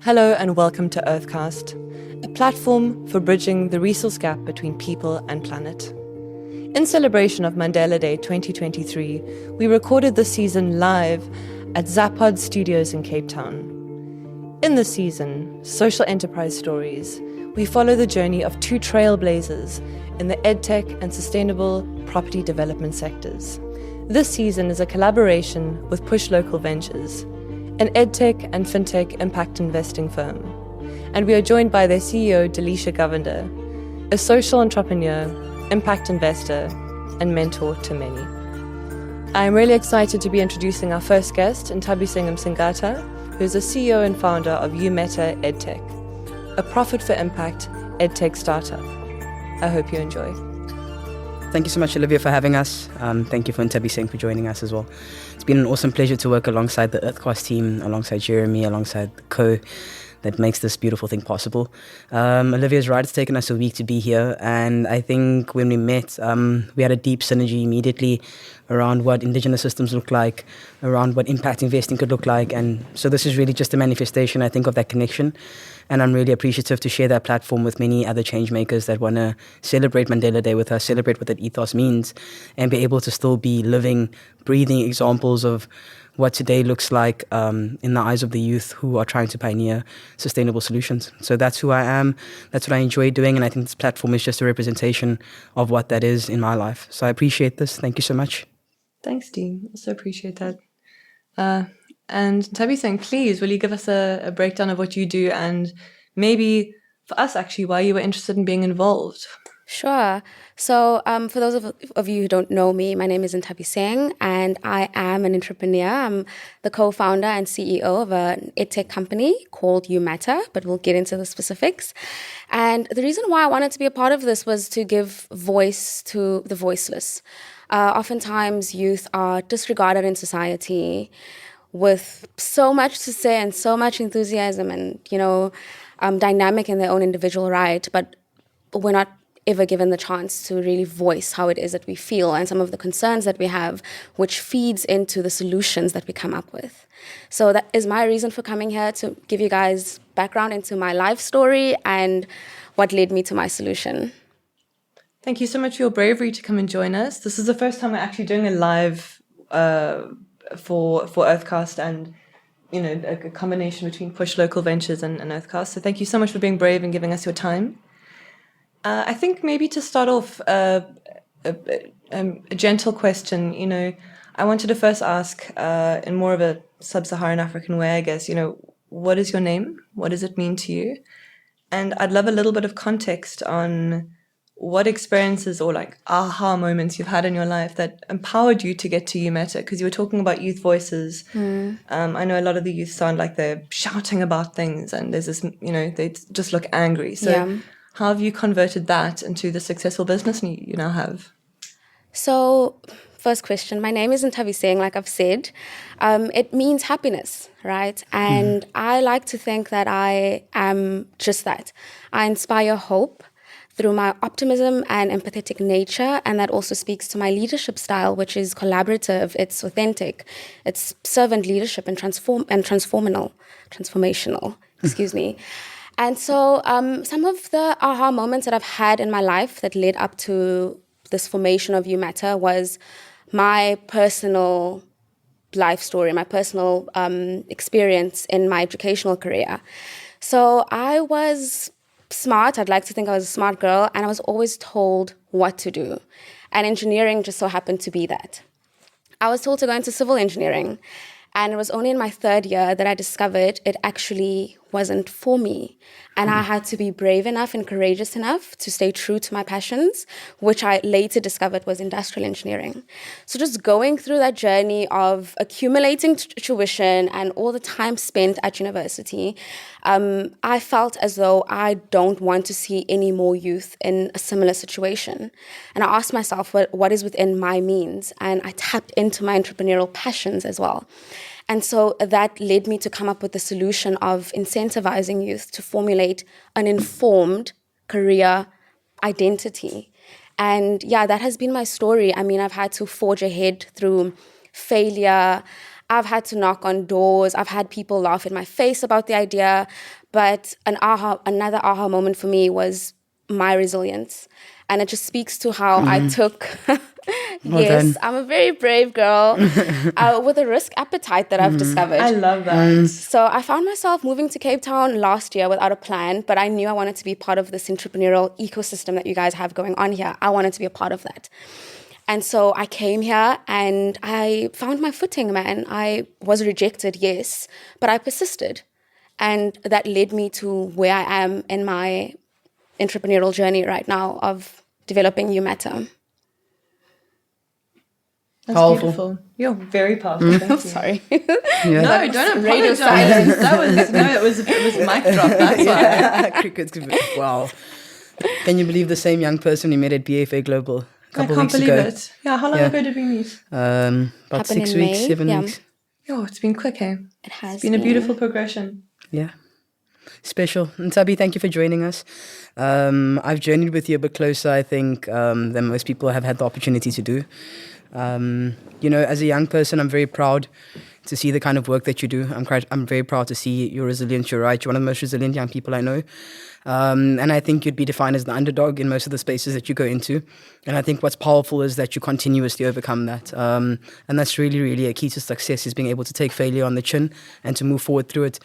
Hello and welcome to Earthcast, a platform for bridging the resource gap between people and planet. In celebration of Mandela Day 2023, we recorded this season live at Zapods Studios in Cape Town. In this season, Social Enterprise Stories, we follow the journey of two trailblazers in the EdTech and sustainable property development sectors. This season is a collaboration with Push Local Ventures, an EdTech and FinTech impact investing firm. And we are joined by their CEO, Delicia Govender, a social entrepreneur, impact investor, and mentor to many. I'm really excited to be introducing our first guest, Nthabiseng Msingatha, who is the CEO and founder of YouMeta EdTech, a profit for impact EdTech startup. I hope you enjoy. Thank you so much, Olivia, for having us. Thank you for Nthabiseng for joining us as well. It's been an awesome pleasure to work alongside the Earthcast team, alongside Jeremy, alongside the co that makes this beautiful thing possible. Olivia's right, it's taken us a week to be here, and I think when we met, we had a deep synergy immediately around what indigenous systems look like, around what impact investing could look like, and so this is really just a manifestation, I think, of that connection. And I'm really appreciative to share that platform with many other change makers that want to celebrate Mandela Day with us, celebrate what that ethos means, and be able to still be living, breathing examples of what today looks like in the eyes of the youth who are trying to pioneer sustainable solutions. So that's who I am. That's what I enjoy doing. And I think this platform is just a representation of what that is in my life. So I appreciate this. Thank you so much. Thanks, Dean. Also appreciate that. And Nthabiseng, please, will you give us a breakdown of what you do and maybe for us, actually, why you were interested in being involved? Sure. So for those of you who don't know me, my name is Nthabiseng and I am an entrepreneur. I'm the co-founder and CEO of an EdTech company called YouMeta, but we'll get into the specifics. And the reason why I wanted to be a part of this was to give voice to the voiceless. Oftentimes, youth are disregarded in society with so much to say and so much enthusiasm and, dynamic in their own individual right, but we're not ever given the chance to really voice how it is that we feel and some of the concerns that we have, which feeds into the solutions that we come up with. So that is my reason for coming here, to give you guys background into my life story and what led me to my solution. Thank you so much for your bravery to come and join us. This is the first time we're actually doing a live for Earthcast and a combination between Push Local Ventures and Earthcast. So thank you so much for being brave and giving us your time. I think maybe to start off, a gentle question, I wanted to first ask in more of a sub-Saharan African way, I guess, what is your name? What does it mean to you? And I'd love a little bit of context on what experiences or aha moments you've had in your life that empowered you to get to YouMeta, because you were talking about youth voices. I know a lot of the youth sound like they're shouting about things and there's this, they just look angry. So yeah. How have you converted that into the successful business you now have? So, first question, my name is Nthabiseng, like I've said. It means happiness, right? And I like to think that I am just that. I inspire hope through my optimism and empathetic nature, and that also speaks to my leadership style, which is collaborative, it's authentic, it's servant leadership and transformational, excuse me. And so some of the aha moments that I've had in my life that led up to this formation of YouMeta was my personal life story, my personal experience in my educational career. So I was smart. I'd like to think I was a smart girl, and I was always told what to do. And engineering just so happened to be that. I was told to go into civil engineering, and it was only in my third year that I discovered it actually wasn't for me. And I had to be brave enough and courageous enough to stay true to my passions, which I later discovered was industrial engineering. So just going through that journey of accumulating tuition and all the time spent at university, I felt as though I don't want to see any more youth in a similar situation. And I asked myself what is within my means, and I tapped into my entrepreneurial passions as well. And so that led me to come up with the solution of incentivizing youth to formulate an informed career identity. And yeah, that has been my story. I mean, I've had to forge ahead through failure, I've had to knock on doors. I've had people laugh in my face about the idea. But another aha moment for me was my resilience. And it just speaks to how I took, yes, I'm a very brave girl with a risk appetite that I've discovered. I love that. So I found myself moving to Cape Town last year without a plan, but I knew I wanted to be part of this entrepreneurial ecosystem that you guys have going on here. I wanted to be a part of that. And so I came here and I found my footing, man. I was rejected, yes, but I persisted. And that led me to where I am in my entrepreneurial journey right now of developing YouMeta. That's Powerful. beautiful. You're very powerful. Thank you. Sorry. Yeah. No, don't Radio apologize. silence. It was mic drop. That's why. Yeah, crickets. Wow. Can you believe the same young person we met at BFA Global a I couple can't weeks believe ago? it. Yeah, how long Yeah. ago did we meet? About Happened 6 in weeks, May, 7 yeah. weeks. Oh, it's been quick, eh? It has It's been a beautiful progression. Yeah. Special. Nthabi, thank you for joining us. I've journeyed with you a bit closer, I think, than most people have had the opportunity to do. As a young person, I'm very proud to see the kind of work that you do. I'm very proud to see your resilience. You're right. You're one of the most resilient young people I know. And I think you'd be defined as the underdog in most of the spaces that you go into. And I think what's powerful is that you continuously overcome that. And that's really, really a key to success, is being able to take failure on the chin and to move forward through it.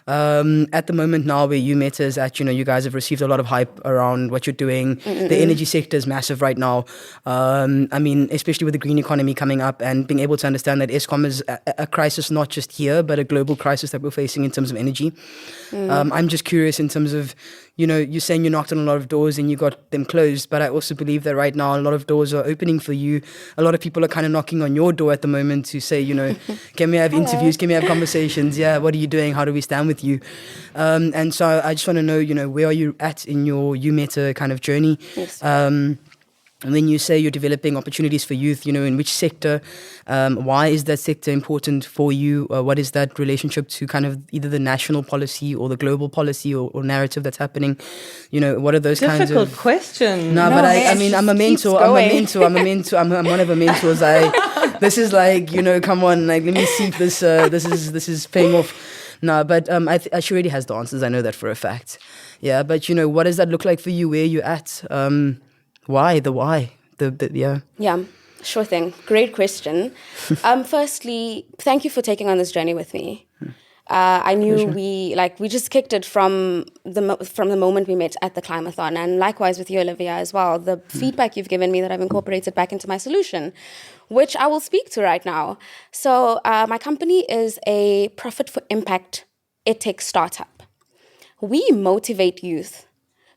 At the moment now where YouMeta is at, you guys have received a lot of hype around what you're doing. The energy sector is massive right now. Especially with the green economy coming up and being able to understand that Eskom is a crisis not just here, but a global crisis that we're facing in terms of energy. I'm just curious in terms of, you're saying you knocked on a lot of doors and you got them closed, but I also believe that right now a lot of doors are opening for you. A lot of people are kind of knocking on your door at the moment to say, can we have interviews? Can we have conversations? Yeah, what are you doing? How do we stand with you? And so I just want to know, where are you at in your YouMeta kind of journey? Yes. And when you say you're developing opportunities for youth, in which sector, why is that sector important for you? What is that relationship to kind of either the national policy or the global policy or narrative that's happening? What are those kinds of... Difficult question. No, but I'm a keeps mentor. I'm going. I'm one of the mentors. This is like, come on, like, let me see if this is paying off. No, but she already has the answers. I know that for a fact. Yeah, but what does that look like for you? Where you're at? Why? Yeah, sure thing. Great question. Firstly, thank you for taking on this journey with me. I knew we just kicked it from the moment we met at the Climathon, and likewise with you, Olivia, as well. The feedback you've given me that I've incorporated back into my solution, which I will speak to right now. So my company is a profit for impact EdTech startup. We motivate youth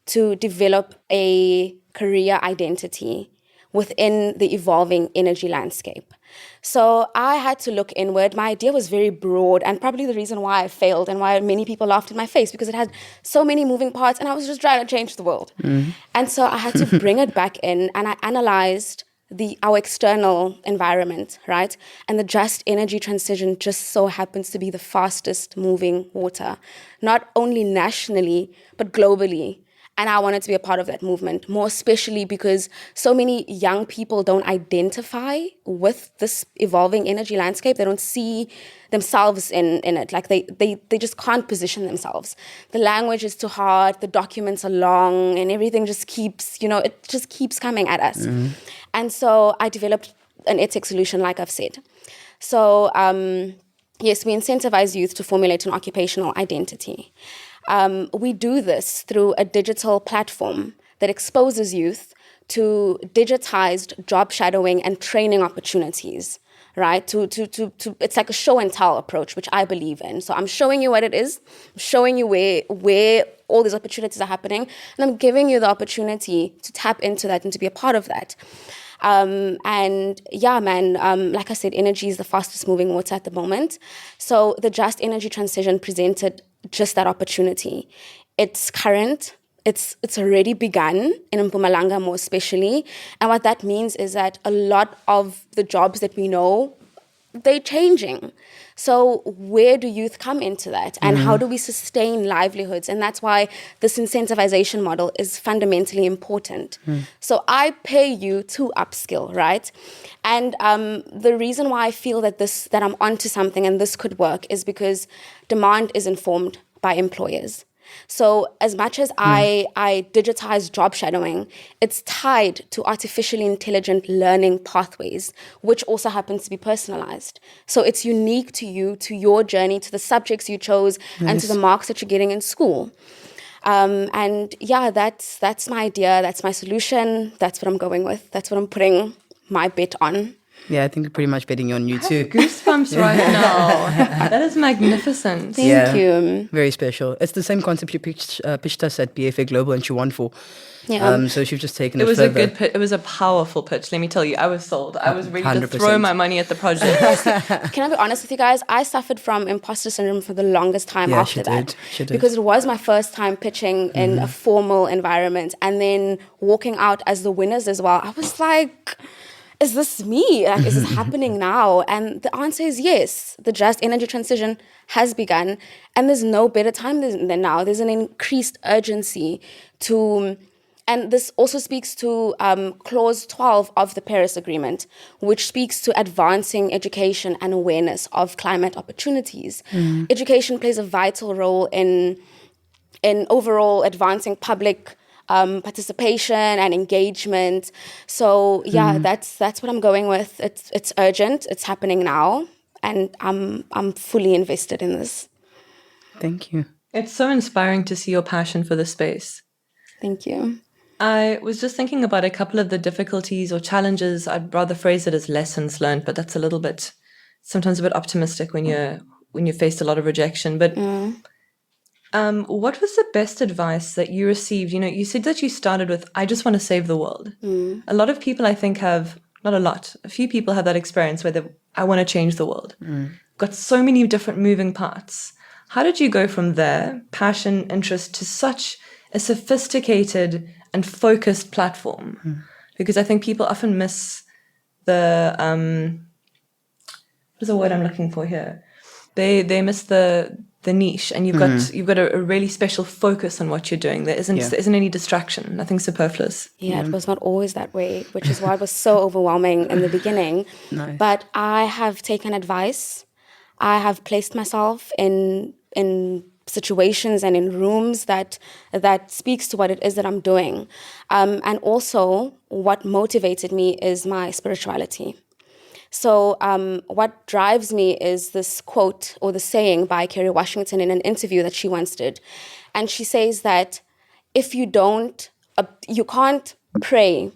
to develop a career identity within the evolving energy landscape. So I had to look inward. My idea was very broad, and probably the reason why I failed and why many people laughed in my face, because it had so many moving parts and I was just trying to change the world. And so I had to bring it back in, and I analyzed our external environment, right? And the just energy transition just so happens to be the fastest moving water, not only nationally, but globally. And I wanted to be a part of that movement, more especially because so many young people don't identify with this evolving energy landscape. They don't see themselves in it. Like they just can't position themselves. The language is too hard, the documents are long, and everything just keeps, it just keeps coming at us. And so I developed an EdTech solution, like I've said. So yes, we incentivize youth to formulate an occupational identity. We do this through a digital platform that exposes youth to digitized job shadowing and training opportunities, right? It's like a show and tell approach, which I believe in. So I'm showing you what it is, I'm showing you where all these opportunities are happening, and I'm giving you the opportunity to tap into that and to be a part of that. And yeah, man, like I said, energy is the fastest moving water at the moment. So the just energy transition presented just that opportunity. It's current. It's already begun in Mpumalanga more especially. And what that means is that a lot of the jobs that we know they're changing. So where do youth come into that? And how do we sustain livelihoods? And that's why this incentivization model is fundamentally important. So I pay you to upskill, right? And the reason why I feel that I'm onto something and this could work is because demand is informed by employers. So as much as I digitize job shadowing, it's tied to artificially intelligent learning pathways, which also happens to be personalized. So it's unique to you, to your journey, to the subjects you chose, and to the marks that you're getting in school. And yeah, that's my idea. That's my solution. That's what I'm going with. That's what I'm putting my bet on. Yeah, I think we're pretty much betting on you too. Goosebumps right now. That is magnificent. Thank you. Very special. It's the same concept you pitched us at BFA Global and she won for. Yeah. So she's just taken it was further. a good pitch. It was a powerful pitch. Let me tell you, I was sold. I was ready 100%. to throw my money at the project. Can I be honest with you guys? I suffered from imposter syndrome for the longest time after that. She did. Because it was my first time pitching in a formal environment and then walking out as the winners as well. I was like, is this me? Like, is this happening now? And the answer is yes. The just energy transition has begun. And there's no better time than now. There's an increased urgency to... And this also speaks to Clause 12 of the Paris Agreement, which speaks to advancing education and awareness of climate opportunities. Education plays a vital role in overall advancing public participation and engagement. So yeah, that's what I'm going with. It's urgent. It's happening now, and I'm fully invested in this. Thank you. It's so inspiring to see your passion for the space. Thank you. I was just thinking about a couple of the difficulties or challenges. I'd rather phrase it as lessons learned, but that's sometimes a bit optimistic when you faced a lot of rejection. But what was the best advice that you received? You know, you said that you started with, I just want to save the world. A lot of people, I think, a few people have that experience where I want to change the world. Got so many different moving parts. How did you go from there, passion, interest, to such a sophisticated and focused platform? Because I think people often miss the what is the word I'm looking for here? They miss the niche, and you've got a really special focus on what you're doing. There isn't any distraction, nothing superfluous. Yeah, it was not always that way, which is why it was so overwhelming in the beginning. Nice. But I have taken advice. I have placed myself in situations and in rooms that speaks to what it is that I'm doing. And also what motivated me is my spirituality. So what drives me is this quote or the saying by Kerry Washington in an interview that she once did. And she says that if you can't pray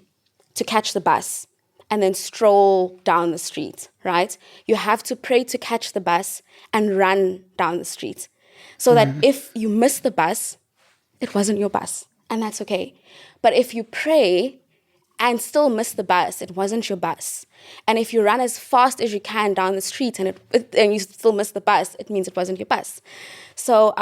to catch the bus and then stroll down the street, right? You have to pray to catch the bus and run down the street. So that if you miss the bus, it wasn't your bus, and that's okay. But if you pray and still miss the bus, it wasn't your bus. And if you run as fast as you can down the street and you still miss the bus, it means it wasn't your bus. So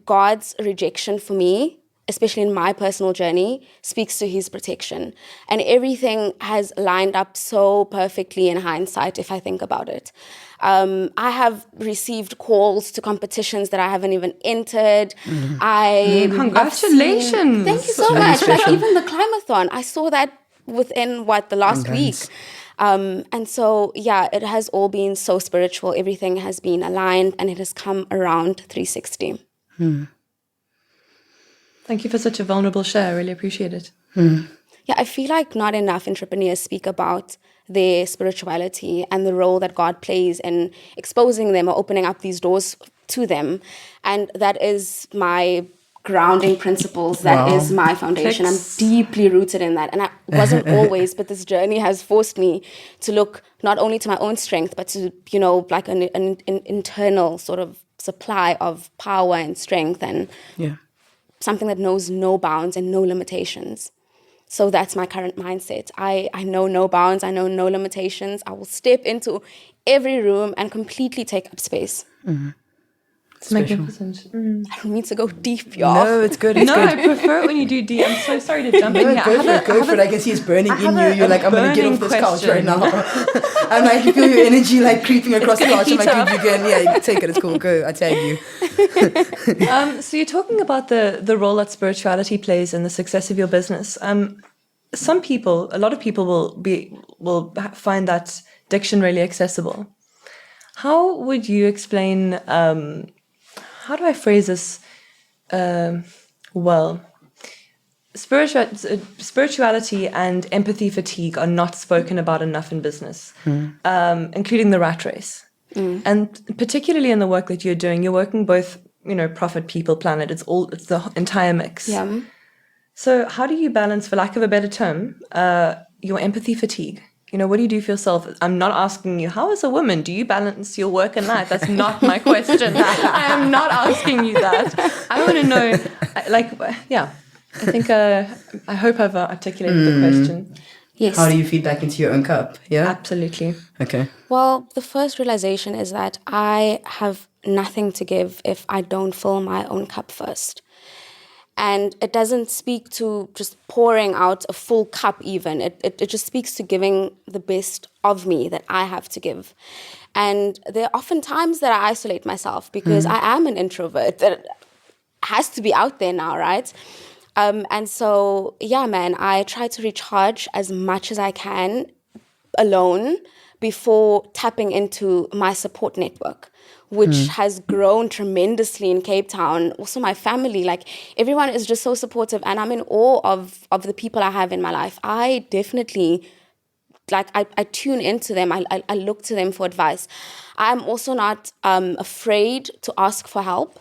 God's rejection for me, especially in my personal journey, speaks to his protection. And everything has lined up so perfectly in hindsight, if I think about it. I have received calls to competitions that I haven't even entered. Congratulations. Thank you so much. Like even the Climathon, I saw that within the last week. And so, yeah, it has all been so spiritual. Everything has been aligned and it has come around 360. Thank you for such a vulnerable share. I really appreciate it. Yeah, I feel like not enough entrepreneurs speak about their spirituality and the role that God plays in exposing them or opening up these doors to them. And that is my grounding principles. That is my foundation. I'm deeply rooted in that. And I wasn't always, but this journey has forced me to look not only to my own strength, but to, like an internal sort of supply of power and strength and something that knows no bounds and no limitations. So that's my current mindset. I know no bounds. I know no limitations. I will step into every room and completely take up space. It's magnificent. I don't mean to go deep, y'all. No, it's good. It's No, good. I prefer it when you do deep. I'm so sorry to jump in No, here. go for it. I can see it's burning in you. You're like, I'm going to get off this couch right question. now. I'm like, you feel your energy like creeping across the gonna couch. I'm heat like, up. dude, you can, yeah, take it. It's cool. Go. I tag you. So you're talking about the role that spirituality plays in the success of your business. Some people, a lot of people will find that diction really accessible. How would you explain? How do I phrase this? Well, spirituality and empathy fatigue are not spoken about enough in business, including the rat race. And particularly in the work that you're doing, you're working both, profit, people, planet. It's the entire mix. Yeah. So how do you balance, for lack of a better term, your empathy fatigue? What do you do for yourself? I'm not asking you, how as a woman, do you balance your work and life? That's not my question. I am not asking you that. I want to know, I think, I hope I've articulated the question. Yes. How do you feed back into your own cup? Yeah? Absolutely. Okay. Well, the first realization is that I have nothing to give if I don't fill my own cup first. And it doesn't speak to just pouring out a full cup even. It just speaks to giving the best of me that I have to give. And there are often times that I isolate myself because I am an introvert that has to be out there now, right? And so, I try to recharge as much as I can alone before tapping into my support network, which has grown tremendously in Cape Town. Also my family, like everyone is just so supportive, and I'm in awe of the people I have in my life. I definitely, I tune into them. I look to them for advice. I'm also not afraid to ask for help.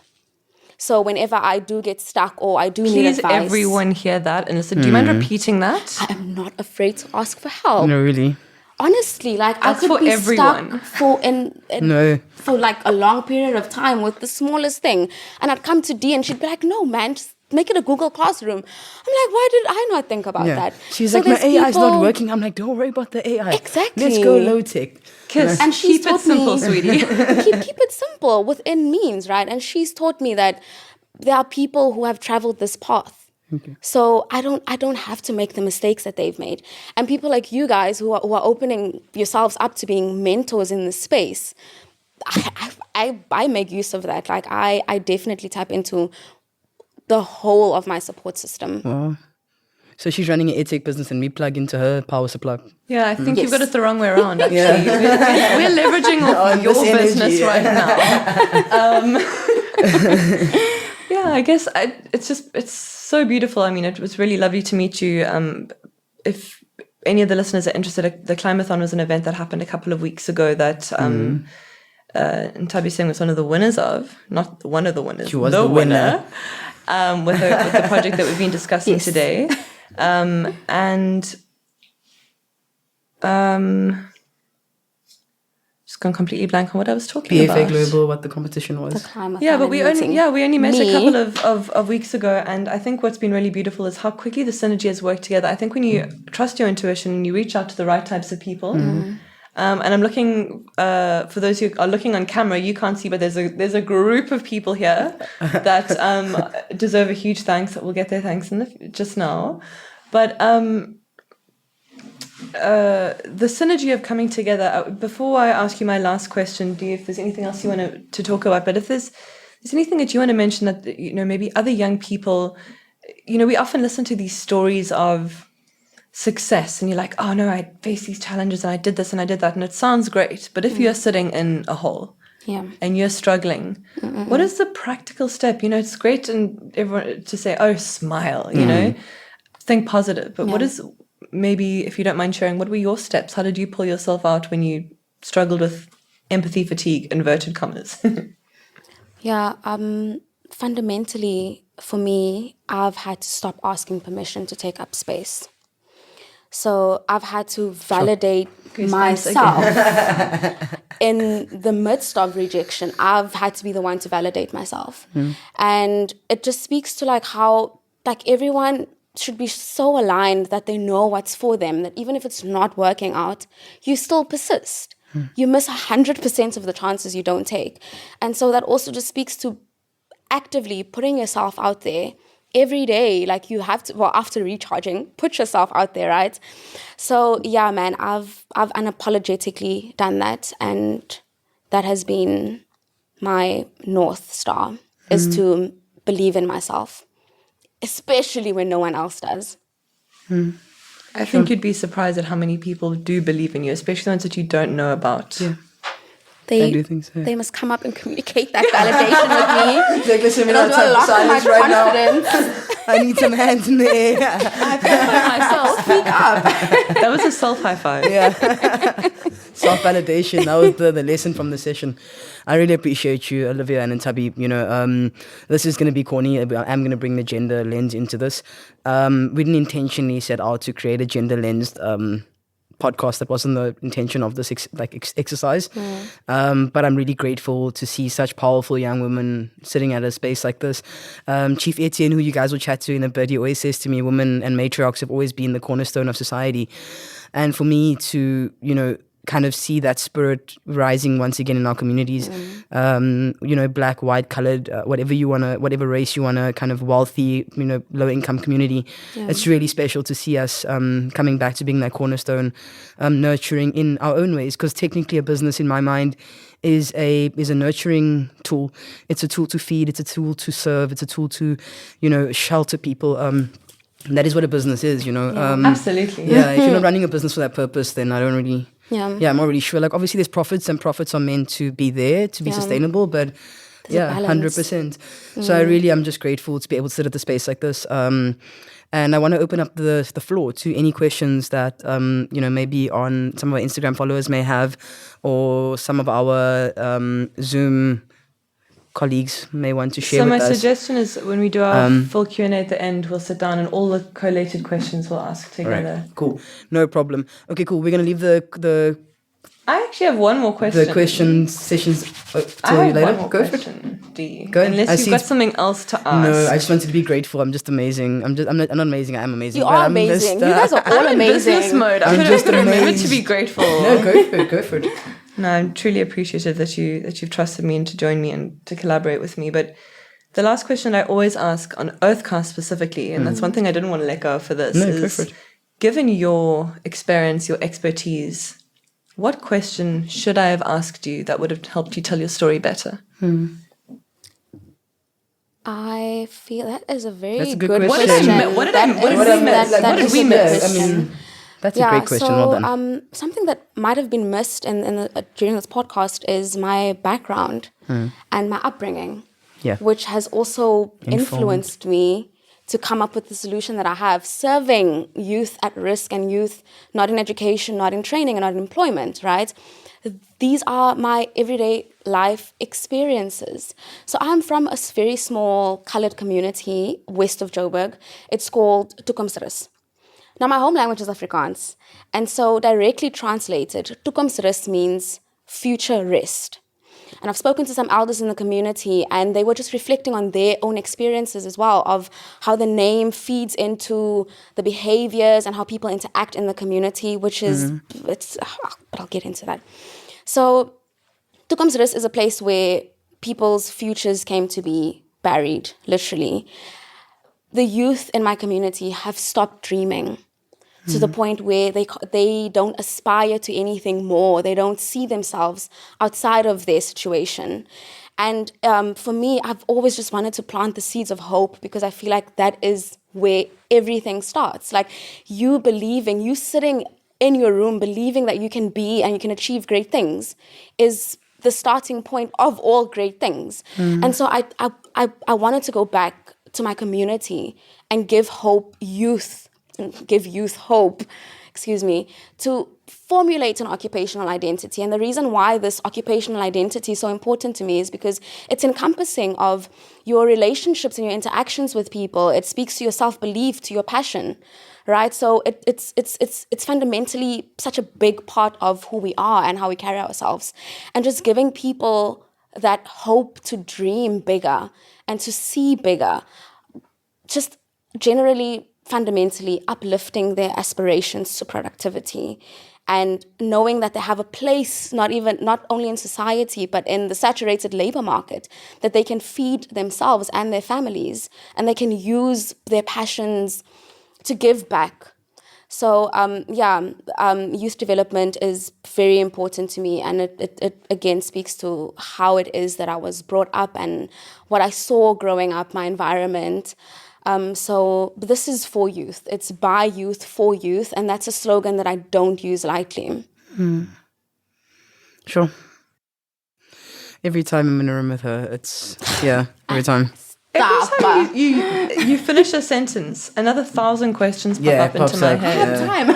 So whenever I do get stuck or I do need Please, advice, everyone hear that. And listen, do you mind repeating that? I am not afraid to ask for help. No, really? Honestly, That's I could for be everyone. stuck for like a long period of time with the smallest thing, and I'd come to Dee and she'd be like, "No, man, just make it a Google Classroom." I'm like, "Why did I not think about that?" She's So like, my there's AI is not people- working. I'm like, don't worry about the AI. Exactly. Let's go low tech. Kiss. And she's Keep it taught simple, me, sweetie. keep it simple within means, right? And she's taught me that there are people who have traveled this path. Okay. So I don't have to make the mistakes that they've made. And people like you guys who are opening yourselves up to being mentors in this space, I make use of that. Like I definitely tap into the whole of my support system. Wow. So she's running an EdTech business and we plug into her power supply. Yeah, I think you've Yes. got it the wrong way around, actually. We're leveraging off your this energy, business yeah. right now. I guess it's so beautiful. I mean, it was really lovely to meet you. If any of the listeners are interested, the Climathon was an event that happened a couple of weeks ago that Nthabiseng was one of the winners of. Not one of the winners. She was the the winner. with the project that we've been discussing Yes. today. Just gone completely blank on what I was talking BFA about. Global, what the competition was. The Climathon Yeah, but we only met Me. a couple of weeks ago, and I think what's been really beautiful is how quickly the synergy has worked together. I think when you trust your intuition and you reach out to the right types of people, and I'm looking for those who are looking on camera, you can't see, but there's a group of people here that deserve a huge thanks. We'll get their thanks just now, but the synergy of coming together. Before I ask you my last question, Dee, if there's anything else you want to talk about, but if there's anything that you want to mention that maybe other young people, we often listen to these stories of success, and you're like, oh no, I faced these challenges and I did this and I did that, and it sounds great, but if you're sitting in a hole. Yeah. And you're struggling. What is the practical step? It's great and everyone to say, oh, smile, think positive. But what is, maybe if you don't mind sharing, what were your steps? How did you pull yourself out when you struggled with empathy fatigue, inverted commas? Fundamentally, for me, I've had to stop asking permission to take up space. So I've had to validate myself in the midst of rejection. I've had to be the one to validate myself. And it just speaks to how everyone should be so aligned that they know what's for them, that even if it's not working out, you still persist, You miss 100% of the chances you don't take. And so that also just speaks to actively putting yourself out there every day. Like you have to, well, after recharging, put yourself out there, right? So yeah, man, I've unapologetically done that. And that has been my North Star, is to believe in myself, especially when no one else does. I think you'd be surprised at how many people do believe in you, especially ones that you don't know about. Yeah. They I do think so. They must come up and communicate that validation with me. Like, listen, we're It'll not do a lot for my silence right now. confidence. I need some hands in the air. I feel for myself. Speak up. That was a self-high five. Yeah. Self-validation. That was the lesson from the session. I really appreciate you, Olivia and Nthabi. You know, this is going to be corny. I'm going to bring the gender lens into this. We didn't intentionally set out to create a gender-lensed podcast. That wasn't the intention of this exercise. But I'm really grateful to see such powerful young women sitting at a space like this. Chief Etienne, who you guys will chat to in a bit, he always says to me, women and matriarchs have always been the cornerstone of society. And for me to, you know, kind of see that spirit rising once again in our communities, you know, black, white, colored, whatever race you want to, kind of wealthy, you know, low income community. It's really special to see us coming back to being that cornerstone, nurturing in our own ways, because technically a business in my mind is a nurturing tool. It's a tool to feed, it's a tool to serve, it's a tool to, you know, shelter people. That is what a business is, you know. Absolutely. Yeah, if you're not running a business for that purpose, then I don't really... Yeah, I'm not really sure. Like, obviously there's profits, and profits are meant to be there, to be sustainable, but there's 100%. So I'm just grateful to be able to sit at the space like this. And I want to open up the floor to any questions that, you know, maybe on some of our Instagram followers may have, or some of our Zoom colleagues may want to share with us. So my suggestion is, when we do our full Q&A at the end, we'll sit down and all the collated questions we'll ask together. Right. Cool. No problem. Okay, cool. We're going to leave the I actually have one more question. The question sessions till I have later. one more Go question, for it. D. Go. Unless you've got something else to ask. No, I just wanted to be grateful. I'm just amazing. I'm not amazing. I am amazing. You but are I'm amazing. Just, You guys are all I'm amazing. in business mode. I'm just remember amazed. to be grateful. No, go for it. Go for it. No, I'm truly appreciative that you've trusted me and to join me and to collaborate with me. But the last question I always ask on Earthcast specifically, and that's one thing I didn't want to let go of for this, go for it. Given your experience, your expertise, what question should I have asked you that would have helped you tell your story better? I feel that is a very That's a good good question. What did we miss? I mean, that's a great question. Well done. Something that might have been missed during this podcast is my background and my upbringing, which has also influenced me to come up with the solution that I have, serving youth at risk and youth not in education, not in training, and not in employment, right? These are my everyday life experiences. So I'm from a very small colored community west of Joburg. It's called Toekomsrus. Now, my home language is Afrikaans. And so directly translated, Toekomsrus means future rest. And I've spoken to some elders in the community, and they were just reflecting on their own experiences as well, of how the name feeds into the behaviors and how people interact in the community, which is, but I'll get into that. So Toekomsrus is a place where people's futures came to be buried, literally. The youth in my community have stopped dreaming to the point where they don't aspire to anything more. They don't see themselves outside of their situation. And for me, I've always just wanted to plant the seeds of hope, because I feel like that is where everything starts. Like you sitting in your room believing that you can be and you can achieve great things is the starting point of all great things. And so I wanted to go back to my community and give youth hope, to formulate an occupational identity. And the reason why this occupational identity is so important to me is because it's encompassing of your relationships and your interactions with people. It speaks to your self-belief, to your passion, right? So it's fundamentally such a big part of who we are and how we carry ourselves. And just giving people that hope to dream bigger and to see bigger, just generally fundamentally uplifting their aspirations to productivity and knowing that they have a place, not only in society, but in the saturated labor market, that they can feed themselves and their families, and they can use their passions to give back. So, youth development is very important to me, and it again speaks to how it is that I was brought up and what I saw growing up, my environment. So this is for youth. It's by youth, for youth, and that's a slogan that I don't use lightly. Sure. Every time I'm in a room with her, every time. Every time you finish a sentence, another 1,000 questions pop up into my head. I have time.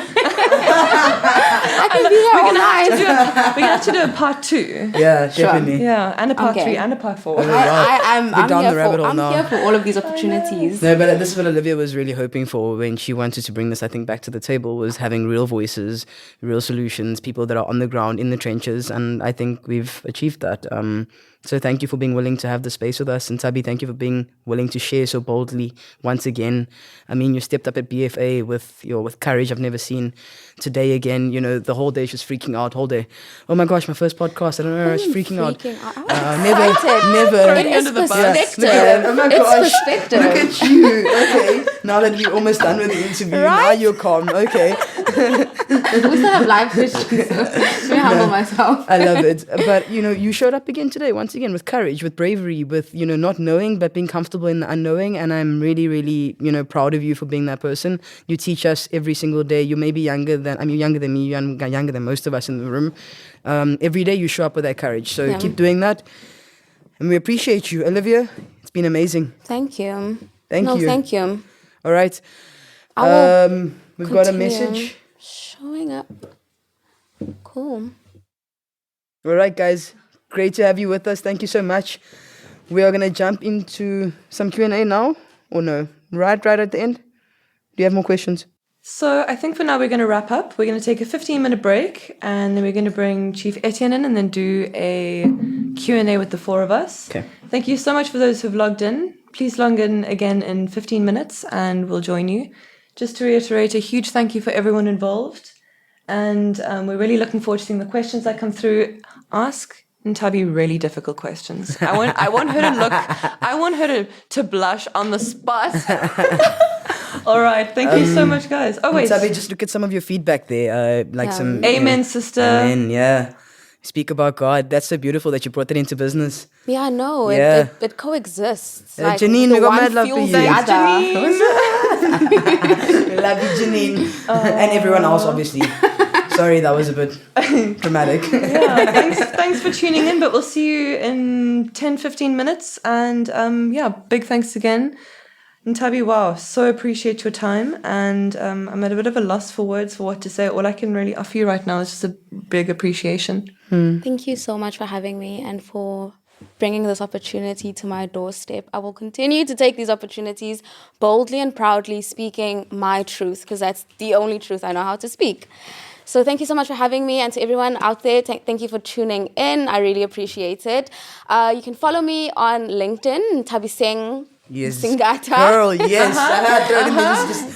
I can be here all night. We're going to have to do a part 2. Yeah, definitely. Yeah, and a part 3 and a part 4. I'm here for all of these opportunities. No, but this is what Olivia was really hoping for when she wanted to bring this, I think, back to the table, was having real voices, real solutions, people that are on the ground, in the trenches, and I think we've achieved that. So thank you for being willing to have the space with us. And Nthabi, thank you for being willing to share so boldly once again. I mean, you stepped up at BFA with courage I've never seen. Today again, the whole day she's freaking out, whole day. Oh my gosh, my first podcast. I don't know, I was freaking out. Never. It is perspective. Oh my gosh. It's perspective. Look at you. Okay. Now that we're almost done with the interview, now you're calm. Okay. We still have live questions, so let me humble myself. I love it. But, you showed up again today, once again, with courage, with bravery, with, not knowing, but being comfortable in the unknowing. And I'm really, really, proud of you for being that person. You teach us every single day. You may be younger than me, you're younger than most of us in the room. Every day you show up with that courage. So keep doing that. And we appreciate you. Olivia, it's been amazing. Thank you. Thank you. Thank you. All right. We've got a message. Showing up. Cool. All right, guys. Great to have you with us. Thank you so much. We are going to jump into some Q&A now, or no? Right at the end? Do you have more questions? So I think for now we're going to wrap up. We're going to take a 15-minute break, and then we're going to bring Chief Etienne in and then do a Q&A with the 4 of us. Okay. Thank you so much for those who've logged in. Please log in again in 15 minutes and we'll join you. Just to reiterate, a huge thank you for everyone involved. And we're really looking forward to seeing the questions that come through. Ask Nthabi really difficult questions. I want her to blush on the spot. All right. Thank you so much, guys. Oh, wait. Nthabi, just look at some of your feedback there. Some amen, sister. Amen, yeah. Speak about God. That's so beautiful that you brought that into business. Yeah, no, it coexists. Like, Janine, we got mad love for you. Thanks, Janine. Love you, Janine. And everyone else, obviously. Sorry, that was a bit dramatic. Yeah, thanks for tuning in, but we'll see you in 10-15 minutes. And big thanks again. Nthabi, wow, so appreciate your time, and I'm at a bit of a loss for words for what to say. All I can really offer you right now is just a big appreciation. Thank you so much for having me and for bringing this opportunity to my doorstep. I will continue to take these opportunities boldly and proudly, speaking my truth, because that's the only truth I know how to speak. So thank you so much for having me, and to everyone out there, thank you for tuning in. I really appreciate it. You can follow me on LinkedIn, Nthabiseng Msingatha. Girl, yes.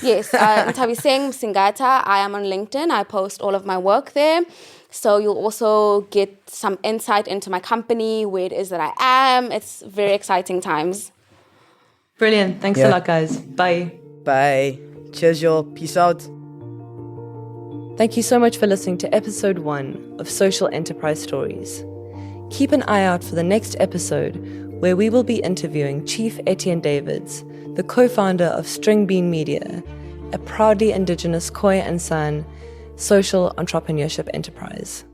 Yes, Nthabiseng Msingatha. I am on LinkedIn. I post all of my work there. So you'll also get some insight into my company, where it is that I am. It's very exciting times. Brilliant. Thanks a lot, guys. Bye. Bye. Cheers, y'all. Peace out. Thank you so much for listening to episode 1 of Social Enterprise Stories. Keep an eye out for the next episode, where we will be interviewing Chief Etienne Davids, the co-founder of String Bean Media, a proudly indigenous Khoi and San social entrepreneurship enterprise.